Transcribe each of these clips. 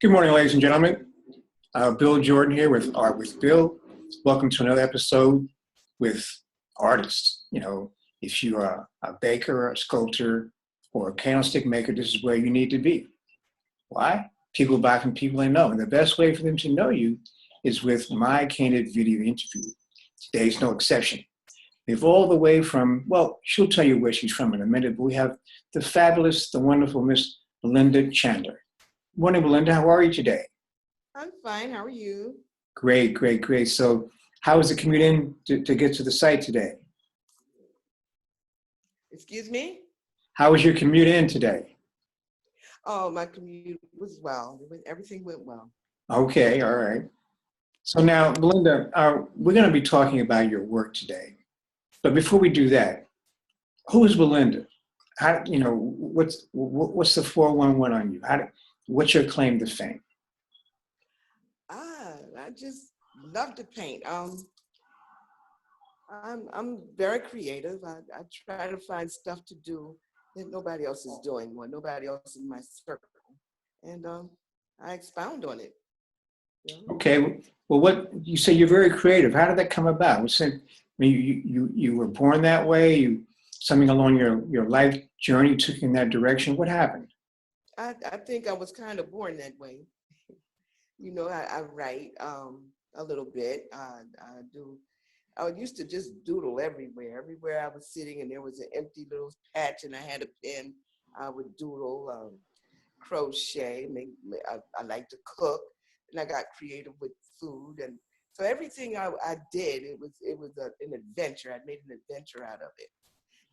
Good morning, ladies and gentlemen. Bill Jordan here with Art with Bill. Welcome to another episode with artists. You know, if you are a baker, a sculptor, or a candlestick maker, this is where you need to be. Why? People buy from people they know. And the best way for them to know you is with my candid video interview. Today's no exception. We have all the way from, well, she'll tell you where she's from in a minute, but we have the fabulous, the wonderful Miss Belinda Chandler. Morning, Belinda. How are you today? I'm fine. How are you? Great, great, great. So how was the commute in to get to the site today? Excuse me? How was your commute in today? Oh, my commute was well. Everything went well. Okay, all right. So now, Belinda, we're going to be talking about your work today. But before we do that, who is Belinda? How, you know, what's the 411 on you? What's your claim to fame? I just love to paint. I'm very creative. I try to find stuff to do that nobody else is doing, or nobody else in my circle, and I expound on it. You know? Okay. Well, what you say you're very creative. How did that come about? You were born that way. Something along your life journey took you in that direction. What happened? I think I was kind of born that way. You know, I write a little bit. I do. I used to just doodle everywhere. Everywhere I was sitting and there was an empty little patch and I had a pen, I would doodle, crochet. I like to cook, and I got creative with food. And so everything I did, it was an adventure. I made an adventure out of it,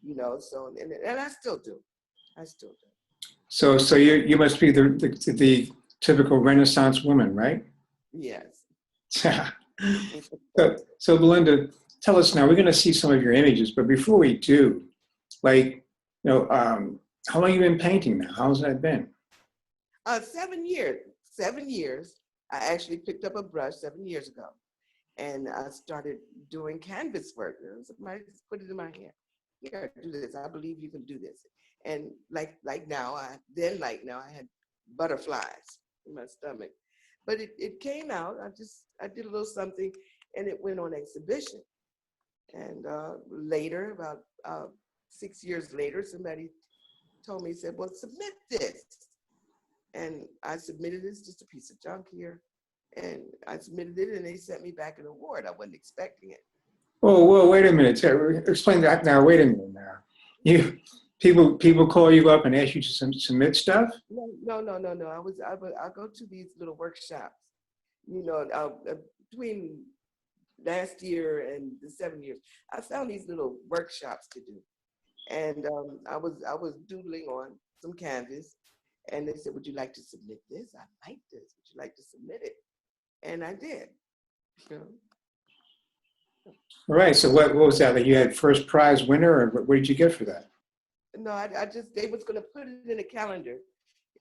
you know. So and I still do. I still do. So you must be the typical Renaissance woman, right? Yes. So Belinda, tell us now. We're going to see some of your images, but before we do, how long have you been painting now? How's that been? 7 years. 7 years. I actually picked up a brush 7 years ago, and I started doing canvas work. Somebody just put it in my hand. Here, do this. I believe you can do this. And like now, I had butterflies in my stomach, but it came out. I did a little something, and it went on exhibition. And later, about 6 years later, somebody told me, said, "Well, submit this." And I submitted this, just a piece of junk here, and I submitted it, and they sent me back an award. I wasn't expecting it. Whoa, wait a minute. Explain that now. Wait a minute now. People call you up and ask you to submit stuff? No. I go to these little workshops, you know, between last year and the 7 years. I found these little workshops to do, and I was doodling on some canvas, and they said, "Would you like to submit this? I like this. Would you like to submit it?" And I did. You know? All right. So what was that? Like you had first prize winner, or what did you get for that? No, they was going to put it in a calendar.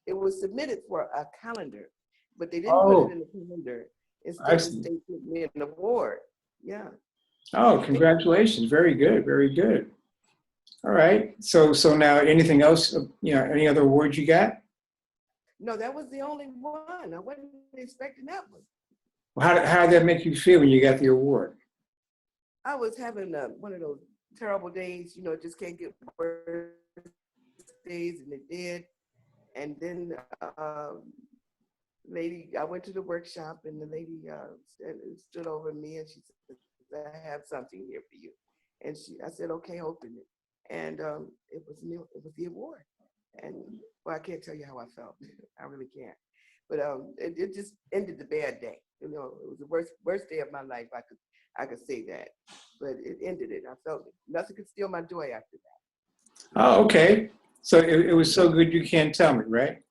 It was submitted for a calendar, but they didn't put it in a calendar. Instead, they put me an award. Yeah. Oh, congratulations. Very good. Very good. All right. So now anything else, any other awards you got? No, that was the only one. I wasn't expecting that one. Well, how did that make you feel when you got the award? I was having one of those terrible days, you know, it just can't get worse days, and it did. And then I went to the workshop, and the lady stood over me, and she said, "I have something here for you." And I said, "Okay, open it." And it was the award. And well, I can't tell you how I felt. I really can't. But it just ended the bad day. You know, it was the worst day of my life. I could say that, but it ended it. I felt it. Nothing could steal my joy after that. Oh, okay. So it was so good you can't tell me, right?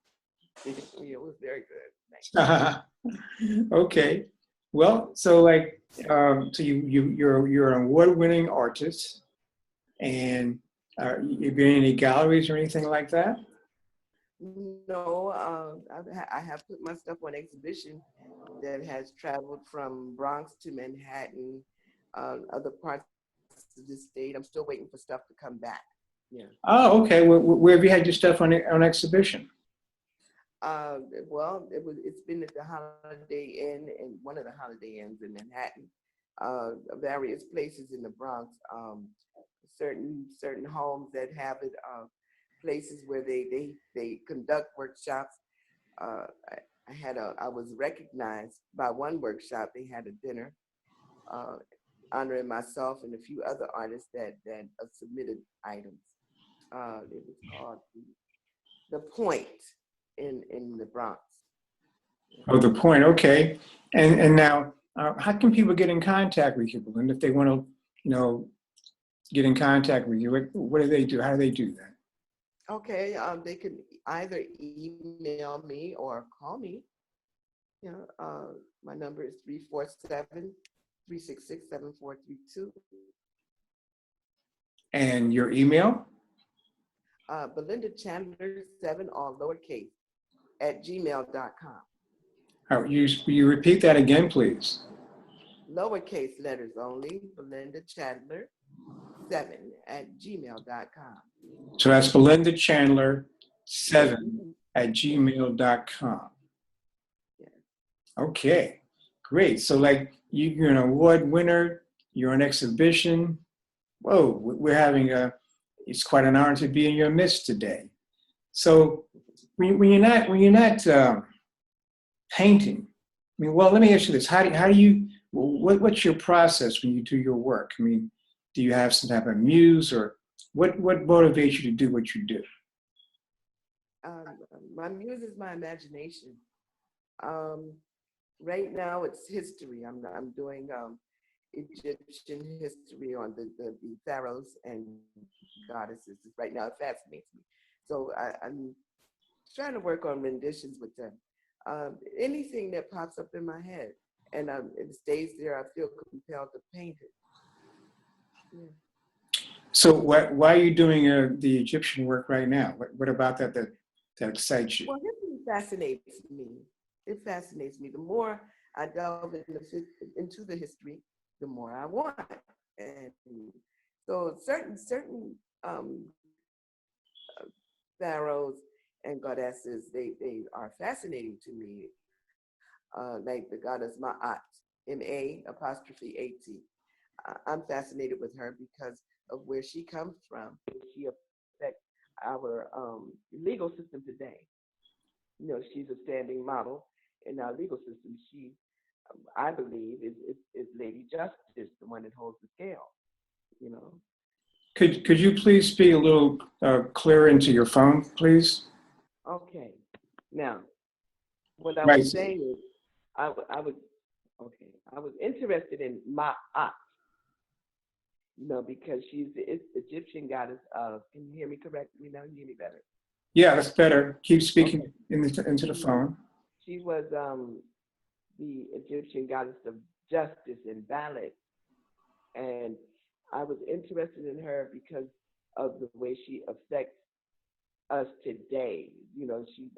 Yeah, it was very good. Okay. Well, so you're an award-winning artist, and you've been in any galleries or anything like that? No, I have put my stuff on exhibition that has traveled from Bronx to Manhattan, other parts of the state. I'm still waiting for stuff to come back. Yeah. Oh, okay. Where have you had your stuff on exhibition? Well, it's been at the Holiday Inn and one of the Holiday Inns in Manhattan, various places in the Bronx, certain homes that have it, places where they conduct workshops. I was recognized by one workshop. They had a dinner uh, honoring myself and a few other artists that submitted items. It was called the Point in the Bronx. Oh, the point. Okay. And now, how can people get in contact with you, Belinda, if they want to, get in contact with you? What do they do? How do they do that? Okay, they can either email me or call me. My number is 347-366-7432. And your email? Belinda Chandler 7, all lowercase, @gmail.com. Will you repeat that again, please? Lowercase letters only, Belinda Chandler 7 @gmail.com. So that's Belinda Chandler 7 @gmail.com. Yes. Okay, great. So like you're an award winner, you're on exhibition. Whoa, we're having it's quite an honor to be in your midst today. So when you're not painting, I mean, well, let me ask you this: how do you what's your process when you do your work? I mean, do you have some type of muse, or what motivates you to do what you do? My muse is my imagination. Right now, it's history. I'm doing Egyptian history on the pharaohs and goddesses. Right now, it fascinates me. So I'm trying to work on renditions with them. Anything that pops up in my head and it stays there, I feel compelled to paint it. Yeah. So why are you doing the Egyptian work right now? What about that excites you? Well, history fascinates me. It fascinates me. The more I delve into the history, the more I want. And so certain pharaohs and goddesses, they are fascinating to me. Like the goddess Ma'at, M-A''A''T. I'm fascinated with her because of where she comes from. She affects our legal system today. She's a standing model in our legal system. She, I believe, is Lady Justice, the one that holds the scale. Could you please speak a little clearer into your phone, please? Okay. Now, what I Right. was saying is, I was interested in Ma'at, because she's the Egyptian goddess of. Can you hear me correctly now? You hear me better? Yeah, that's better. Keep speaking into the phone. She was the Egyptian goddess of justice and balance, and I was interested in her because of the way she affects us today.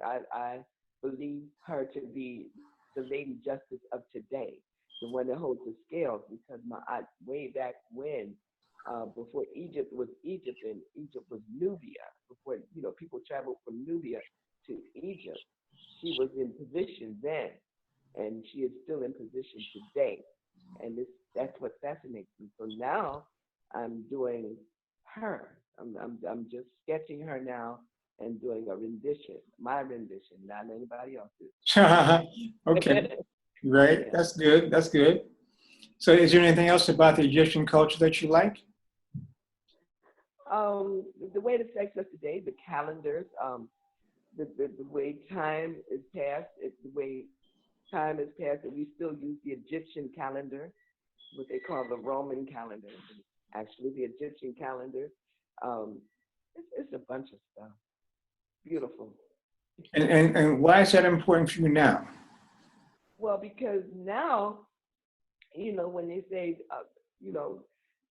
I believe her to be the Lady Justice of today, the one that holds the scales, because way back when, before Egypt was Egypt and Egypt was Nubia, before people traveled from Nubia to Egypt, she was in position then, and she is still in position today, and that's what fascinates me. So now I'm doing her. I'm just sketching her now and doing a rendition, my rendition, not anybody else's. Okay, right. Yeah. That's good. That's good. So is there anything else about the Egyptian culture that you like? The way it affects us today, the calendars, the way time is passed, the way time is passed, and we still use the Egyptian calendar, what they call the Roman calendar, actually the Egyptian calendar. It's a bunch of stuff. Beautiful. And why is that important for you now? Well, because now, when they say,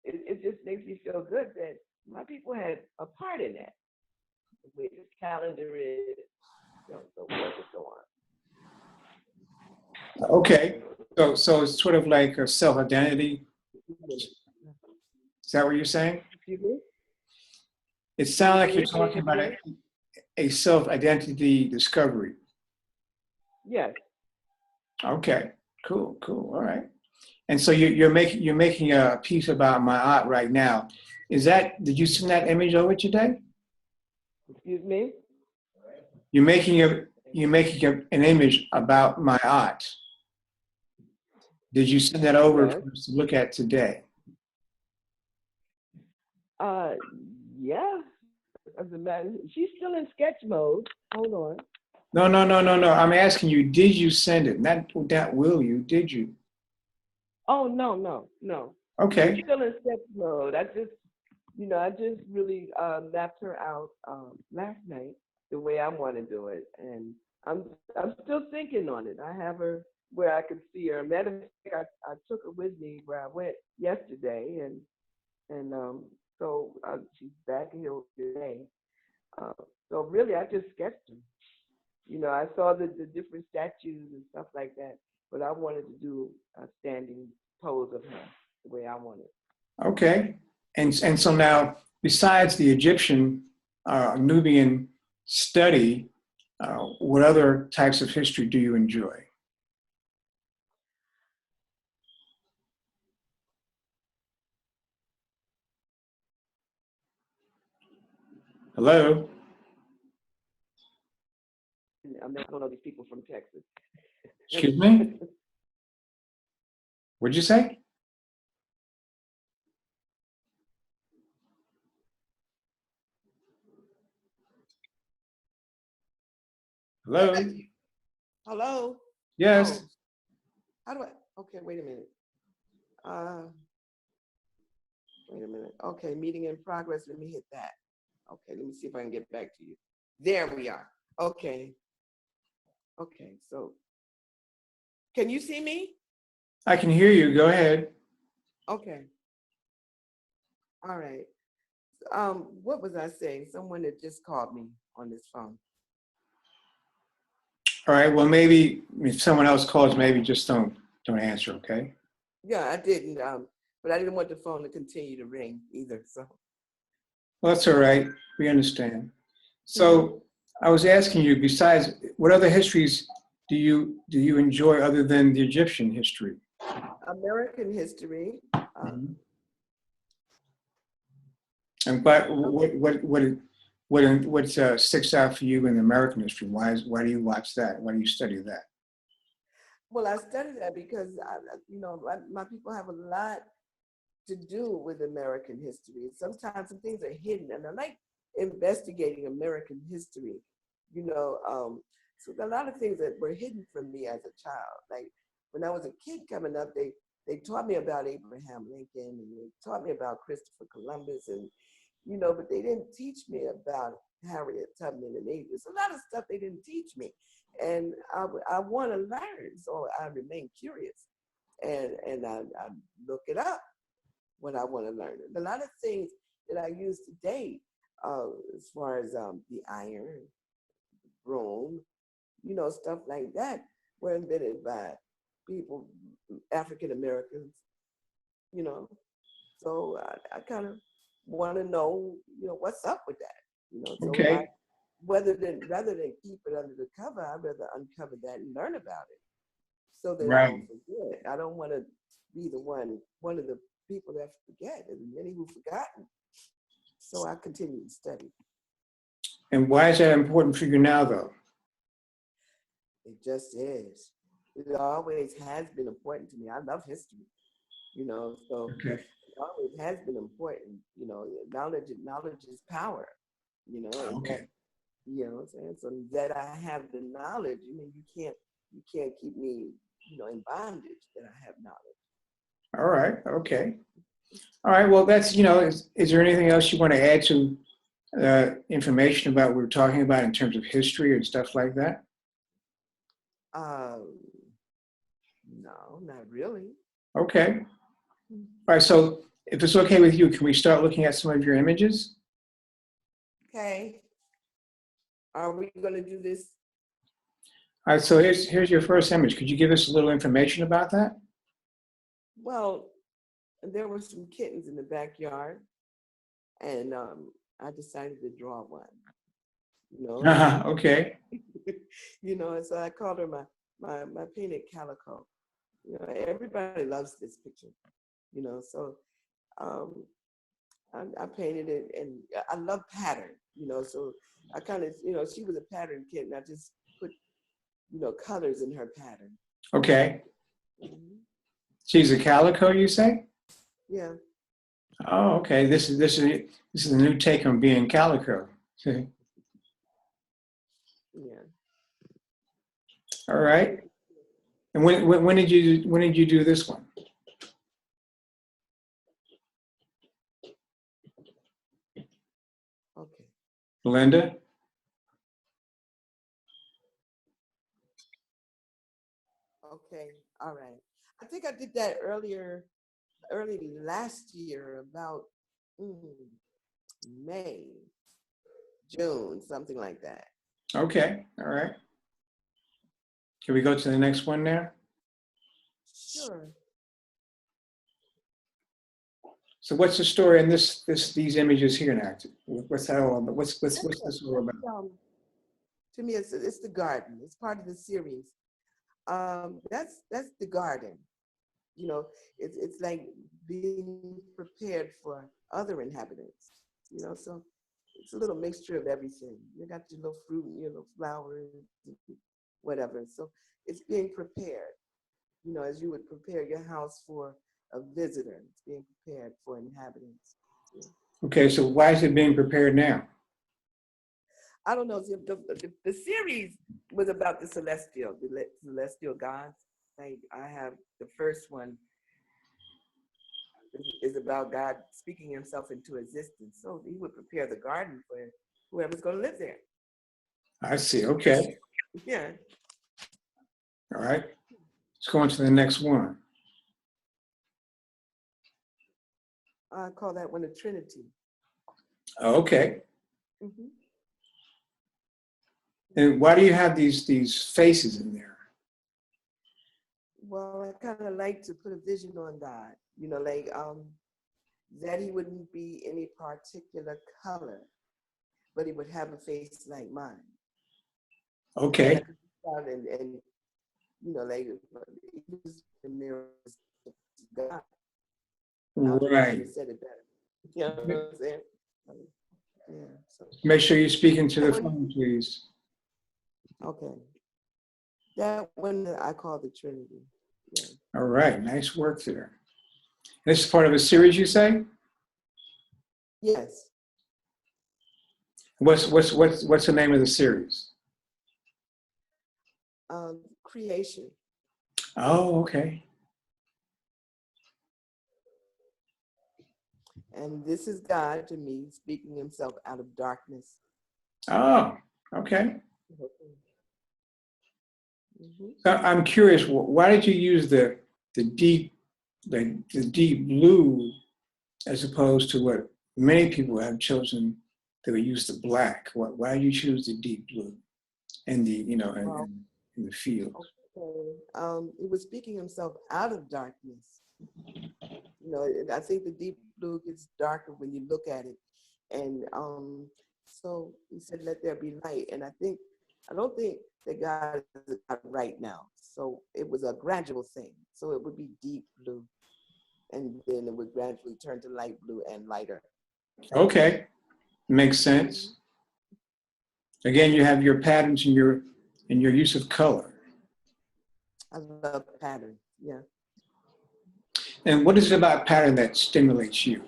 it just makes me feel good that my people had a part in that. The way this calendar is, so forth and so on. Okay. So it's sort of like a self-identity. Is that what you're saying? Excuse me? It sounds like you're Say it talking about again. a self-identity discovery. Yes. Okay, cool, cool. All right. And so you're making a piece about my aunt right now. Did you send that image over today? Excuse me? You're making an image about my aunt. Did you send that over Yes. for us to look at today? Uh, yeah. As a matter, she's still in sketch mode. Hold on. No, no, no, no, no. I'm asking you, did you send it? Not that will you, did you? Oh, no, no, no. She's Okay. still in sketch mode. I just really mapped her out last night the way I want to do it, and I'm I'm still thinking on it. I have her where I can see her. Matter of fact, I took her with me where I went yesterday, and so she's back here today. Uh, so really, I just sketched her. I saw the different statues and stuff like that, but I wanted to do a standing pose of her the way I wanted. Okay. And so now, besides the Egyptian Nubian study, what other types of history do you enjoy? Hello? I don't know these people from Texas. Excuse me? What'd you say? Hello? Hello? Yes. Oh, how do I? Okay, wait a minute. Uh, Wait a minute. Okay, meeting in progress. Let me hit that. Okay, let me see if I can get back to you. There we are. Okay. Okay, so can you see me? I can hear you. Go ahead. Okay. All right. What was I saying? Someone that just called me on this phone. All right. Well, maybe if someone else calls, maybe just don't answer, okay? Yeah, I didn't. But I didn't want the phone to continue to ring either. So. Well, that's all right. We understand. Mhm. So I was asking you, besides, what other histories do you enjoy other than the Egyptian history? American history. Mhm. And but what sticks out for you in American history? Why do you watch that? Why do you study that? Well, I studied that because my people have a lot to do with American history. Sometimes some things are hidden, and I like investigating American history. You know, so a lot of things that were hidden from me as a child. Like when I was a kid coming up, they taught me about Abraham Lincoln, and they taught me about Christopher Columbus, and but they didn't teach me about Harriet Tubman and There's a lot of stuff they didn't teach me, and I want to learn, so I remain curious, and I look it up what I want to learn. And a lot of things that I use today, as far as the iron, broom, stuff like that, were invented by people, African Americans, you know. So I kind of want to know, what's up with that, So Okay. rather than keep it under the cover, I'd rather uncover that and learn about it, so that I don't Right. forget. I don't want to be one of the people that forget, and many who've forgotten. So I continue to study. And why is that important for you now, though? It just is. It always has been important to me. I love history, so Okay. it always has been important. Knowledge is power, and that, Okay. what I'm saying? So that I have the knowledge, you can't keep me, in bondage that I have knowledge. All right. Okay. All right. Well, that's, is there anything else you want to add to information about what we're talking about in terms of history and stuff like that? Um, no, not really. Okay. All right. So if it's okay with you, can we start looking at some of your images? Okay. Are we going to do this? All right. So here's your first image. Could you give us a little information about that? Well, there were some kittens in the backyard, and I decided to draw one. Okay. You know, and so I called her my painted calico. You know, everybody loves this picture, you know, so um, I painted it, and I love pattern, you know, so I kind of, you know, she was a pattern kid, and I just put, you know, colors in her pattern. Okay. Mhm. She's a calico, you say? Yeah. Oh, okay. This is a new take on being calico. Yeah. All right. And when did you do this one? Okay. Belinda? Okay. All right. I think I did that early last year, about mm, May, June, something like that. Okay. All right. Can we go to the next one now? Sure. So what's the story in these images here now? What's that all about? What's this all about? Um, to me, it's the garden. It's part of the series. That's the garden. You know, it's like being prepared for other inhabitants. You know, so it's a little mixture of everything. You got your little fruit, your little flowers, whatever. So it's being prepared. You know, as you would prepare your house for a visitor, it's being prepared for inhabitants. Yeah. Okay, so why is it being prepared now? I don't know. The series was about the celestial gods. Like I have the first one is about God speaking himself into existence. So he would prepare the garden for whoever's going to live there. I see. Okay. Yeah. All right. Let's go on to the next one. I call that one a Trinity. Okay. Hmm. And why do you have these faces in there? Well, I kind of like to put a vision on God, you know, like that he wouldn't be any particular color, but he would have a face like mine. And I Okay. could look out and you know, like he was the mirror of God. I don't think I could Right. have said it better. You know what I'm saying? Yeah. So Make sure you speak into that the one, phone, please. okay. That one I call the Trinity. Yeah. All right. Nice work there. This is part of a series, you say? Yes. What's the name of the series? Creation. Oh, okay. And this is God to me speaking himself out of darkness. Oh, okay. Mm-hmm. So I'm curious. Why did you use the deep the deep blue as opposed to what many people have chosen? They would use the black. Why did you choose the deep blue and the Well, in the field? okay. It was speaking himself out of darkness. You know, I think the deep blue gets darker when you look at it. And so he said, let there be light. And I don't think that God is God right now. So it was a gradual thing. So it would be deep blue. And then it would gradually turn to light blue and lighter. Okay, makes sense. Again, you have your patterns and your use of color. I love pattern. Yeah. And what is it about pattern that stimulates you?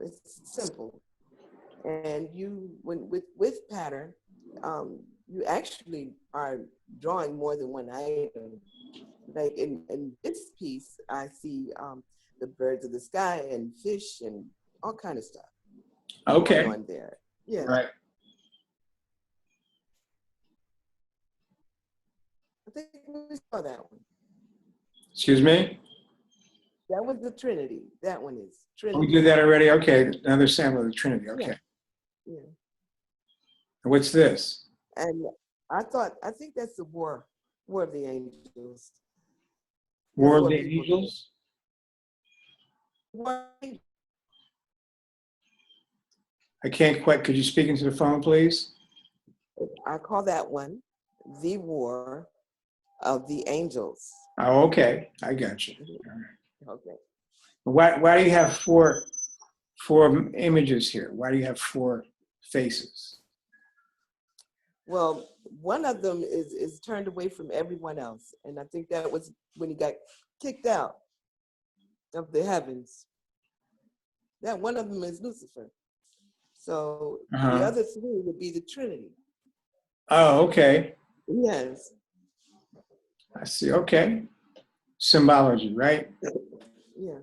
It's simple. And you, when with pattern, you actually are drawing more than one item. Like in this piece, I see the birds of the sky and fish and all kind of stuff going Okay, on there. Yeah, right. I think we saw that one. Excuse me? That was the Trinity. That one is We Trinity. did that already? Okay, another sample of the Trinity. Okay. Yeah, yeah. And what's this? And I think that's the War of the Angels. That's War of what the people think. Angels? War, I can't quite, could you speak into the phone, please? I call that one The War of the Angels. Oh, okay. I got you. All right. Okay. Why do you have four images here? Why do you have four faces? Well, one of them is turned away from everyone else. And I think that was when he got kicked out of the heavens. That one of them is Lucifer. So the Uh-huh. other three would be the Trinity. Oh, okay. Yes. I see. Okay. Symbology, right? Yeah.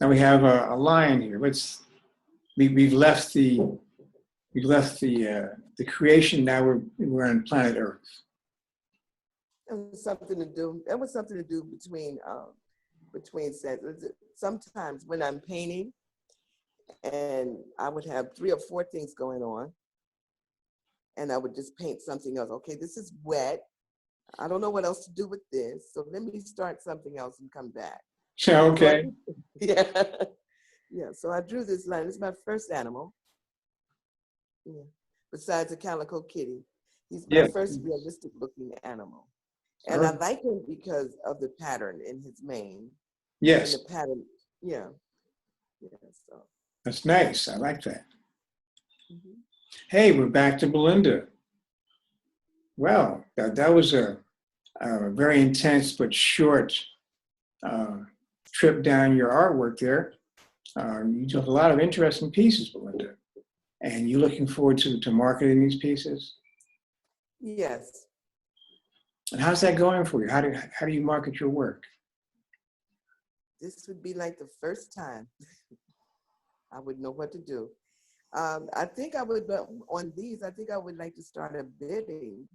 Now we have a lion here. We've left the creation. Now we're on planet Earth. That was something to do. That was something to do between sets. Sometimes when I'm painting, and I would have 3 or 4 things going on, and I would just paint something else. Okay, this is wet. I don't know what else to do with this, so let me start something else and come back. Yeah, okay. Yeah, yeah. So I drew this lion. It's my first animal. Yeah. Besides a calico kitty, he's my Yeah. first realistic-looking animal, All and I right. like him because of the pattern in his mane. Yes, And the pattern, yeah, yeah. So. that's nice. I like that. Mhm. Hey, we're back to Belinda. Well, that was a very intense but short uh, trip down your artwork there. You took a lot of interesting pieces, Belinda. And you looking forward to marketing these pieces? Yes. And how's that going for you? How do you market your work? This would be like the first time I would know what to do. I think I would, on these, I think I would like to start a bidding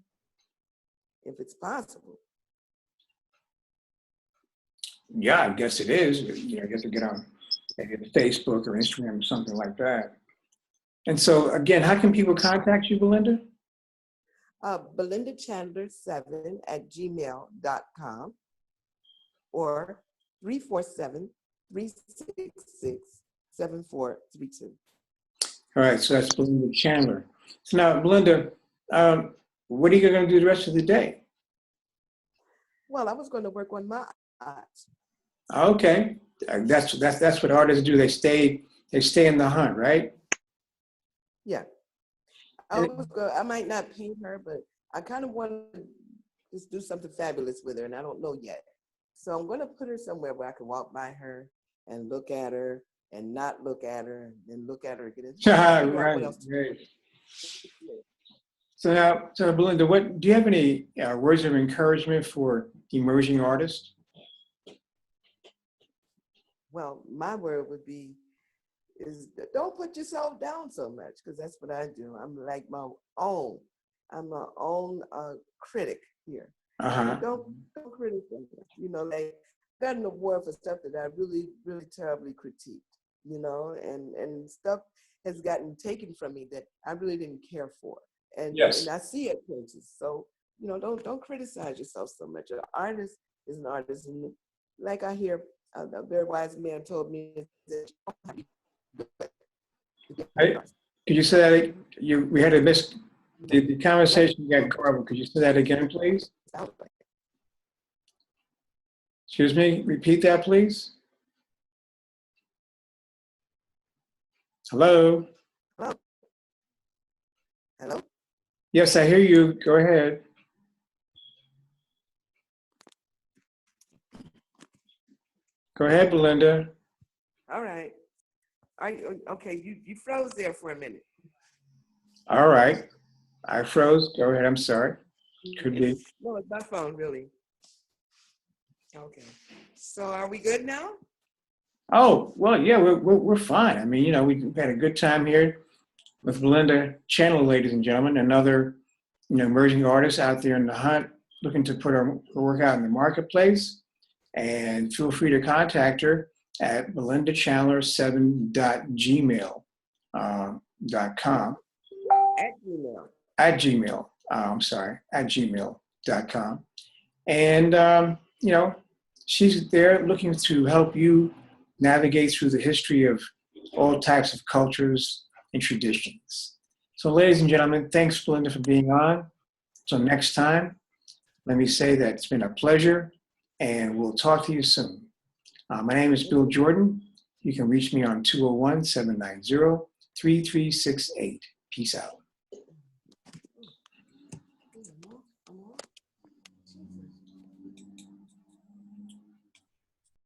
if it's possible. Yeah, I guess it is. You know, you have to get on maybe Facebook or Instagram or something like that. And so again, how can people contact you, Belinda? Belinda Chandler 7 at gmail.com or 347-366-7432. All right, so that's Belinda Chandler. So now, Belinda, what are you going to do the rest of the day? Well, I was going to work on my art. Okay, that's what artists do. They stay in the hunt, right? Yeah. I might not paint her, but I kind of want to just do something fabulous with her, and I don't know yet. So I'm going to put her somewhere where I can walk by her and look at her and not look at her and then look at her again. And figure out what Right, else to right. do. So now, Belinda, do you have any words of encouragement for emerging artists? Well, my word would be is don't put yourself down so much, because that's what I do. I'm like I'm my own critic here. Uh-huh. Don't criticize. You know, like I got an award for stuff that I really, really terribly critiqued. You know, and stuff has gotten taken from me that I really didn't care for, and Yes. I see it places. So you know, don't criticize yourself so much. An artist is an artist, and like I hear a very wise man told me that. Could you say that we had a the conversation got garbled. Could you say that again, please? Excuse me, repeat that, please. Hello? Hello? Hello? Yes, I hear you. Go ahead. Go ahead, Belinda. All right. Okay, you froze there for a minute. All right. I froze. Go ahead. I'm sorry. Could be. No, it's my phone, really. Okay. So are we good now? Oh, well, yeah, we're fine. I mean, you know, we've had a good time here with Belinda Chandler, ladies and gentlemen, another, you know, emerging artist out there in the hunt, looking to put her work out in the marketplace. And feel free to contact her at belindachandler7.gmail.com. At Gmail. At Gmail. I'm sorry, at gmail.com. And, you know, she's there looking to help you navigate through the history of all types of cultures and traditions. So ladies and gentlemen, thanks Belinda for being on. So next time, let me say that it's been a pleasure and we'll talk to you soon. My name is Bill Jordan. You can reach me on 201-790-3368. Peace out.